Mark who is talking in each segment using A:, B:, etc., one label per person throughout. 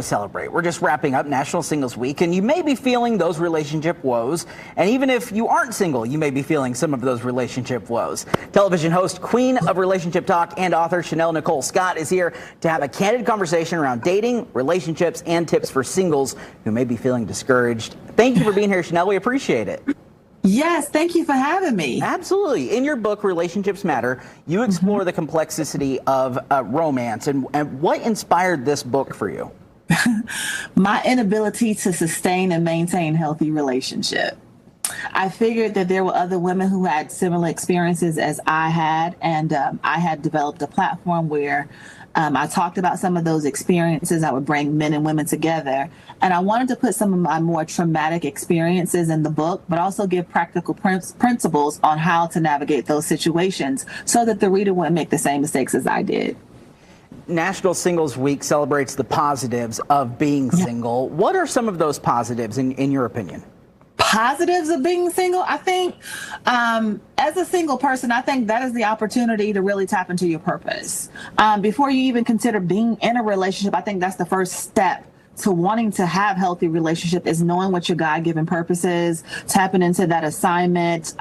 A: celebrate. We're just wrapping up National Singles Week, and you may be feeling those relationship woes. And even if you aren't single, you may be feeling some of those relationship woes. Television host, queen of relationship talk, and author Chanel Nicole Scott is here to have a candid conversation around dating, relationships, and tips for singles who may be feeling discouraged. Thank you for being here, Chanel. We appreciate it.
B: Yes, thank you for having me.
A: Absolutely. In your book, Relationships Matter, you explore the complexity of romance. And what inspired this book for you?
B: My inability to sustain and maintain healthy relationship. I figured that there were other women who had similar experiences as I had, and I had developed a platform where I talked about some of those experiences. I would bring men and women together, and I wanted to put some of my more traumatic experiences in the book, but also give practical principles on how to navigate those situations so that the reader wouldn't make the same mistakes as I did.
A: National Singles Week celebrates the positives of being single. What are some of those positives in your opinion?
B: Positives of being single? I think as a single person, I think that is the opportunity to really tap into your purpose. Before you even consider being in a relationship, I think that's the first step to wanting to have healthy relationship, is knowing what your God-given purpose is, tapping into that assignment,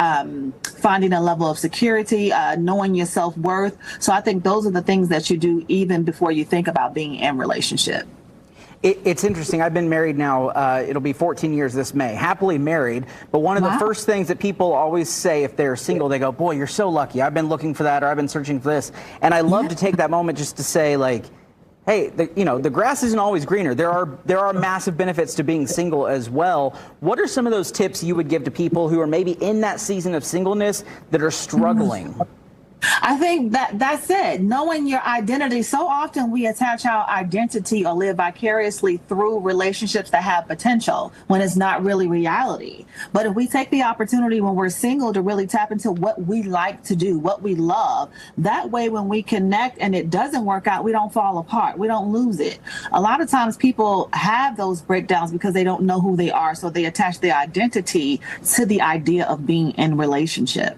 B: finding a level of security, knowing your self-worth. So I think those are the things that you do even before you think about being in relationship.
A: It's interesting. I've been married now. It'll be 14 years this May. Happily married. But one of the first things that people always say if they're single, they go, boy, you're so lucky. I've been looking for that, or I've been searching for this. And I love to take that moment just to say, like, hey, the grass isn't always greener. There are massive benefits to being single as well. What are some of those tips you would give to people who are maybe in that season of singleness that are struggling?
B: I think that's it. Knowing your identity. So often we attach our identity or live vicariously through relationships that have potential when it's not really reality. But if we take the opportunity when we're single to really tap into what we like to do, what we love, that way when we connect and it doesn't work out, we don't fall apart. We don't lose it. A lot of times people have those breakdowns because they don't know who they are. So they attach their identity to the idea of being in relationship.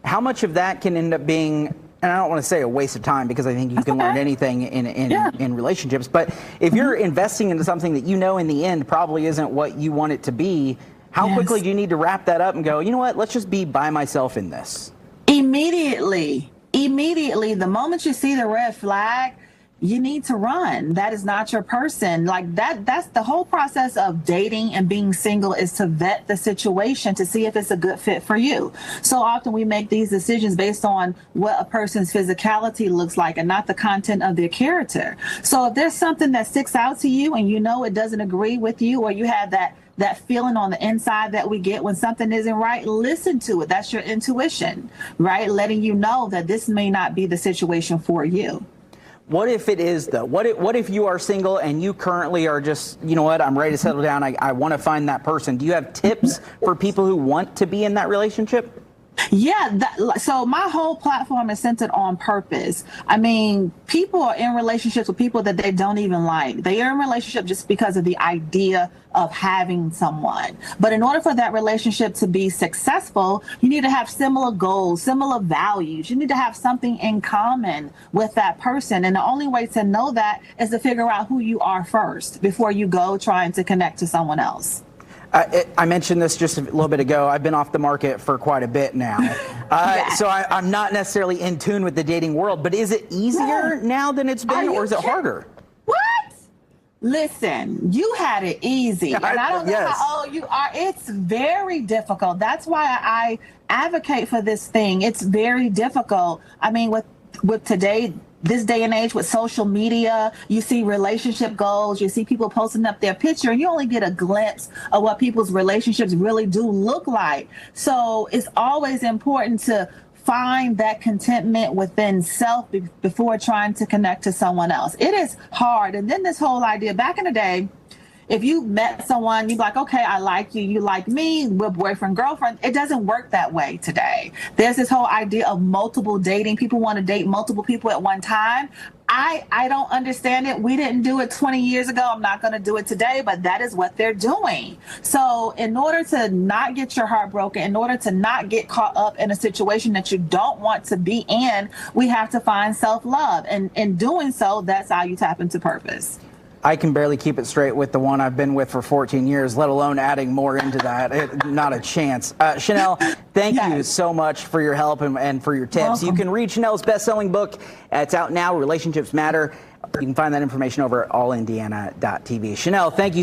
A: How much of that can end up being, and I don't want to say a waste of time because I think you can learn anything in relationships, but if you're investing into something that you know in the end probably isn't what you want it to be, how quickly do you need to wrap that up and go, you know what, let's just be by myself in this?
B: Immediately, the moment you see the red flag, you need to run. That is not your person. Like that's the whole process of dating and being single, is to vet the situation to see if it's a good fit for you. So often we make these decisions based on what a person's physicality looks like and not the content of their character. So if there's something that sticks out to you and you know it doesn't agree with you, or you have that feeling on the inside that we get when something isn't right, listen to it. That's your intuition, right? Letting you know that this may not be the situation for you.
A: What if it is, though? What if you are single and you currently are just, you know what, I'm ready to settle down. I want to find that person. Do you have tips for people who want to be in that relationship?
B: Yeah, so my whole platform is centered on purpose. I mean, people are in relationships with people that they don't even like. They are in a relationship just because of the idea of having someone. But in order for that relationship to be successful, you need to have similar goals, similar values. You need to have something in common with that person. And the only way to know that is to figure out who you are first before you go trying to connect to someone else.
A: I mentioned this just a little bit ago. I've been off the market for quite a bit now. So I'm not necessarily in tune with the dating world, but is it easier now than it's been, or is it harder?
B: What? Listen, you had it easy. And I don't know how old you are. It's very difficult. That's why I advocate for this thing. It's very difficult. I mean, with today, this day and age with social media, you see relationship goals, you see people posting up their picture, and you only get a glimpse of what people's relationships really do look like. So it's always important to find that contentment within self before trying to connect to someone else. It is hard. And then this whole idea, back in the day, if you met someone, you'd be like, okay, I like you, you like me, we're boyfriend, girlfriend. It doesn't work that way today. There's this whole idea of multiple dating. People want to date multiple people at one time. I don't understand it. We didn't do it 20 years ago. I'm not going to do it today, but that is what they're doing. So in order to not get your heart broken, in order to not get caught up in a situation that you don't want to be in, we have to find self-love. And in doing so, that's how you tap into purpose.
A: I can barely keep it straight with the one I've been with for 14 years, let alone adding more into that. Not a chance. Chanel, thank you so much for your help and for your tips.
B: Welcome.
A: You can read Chanel's best-selling book. It's out now, Relationships Matter. You can find that information over at allindiana.tv. Chanel, thank you so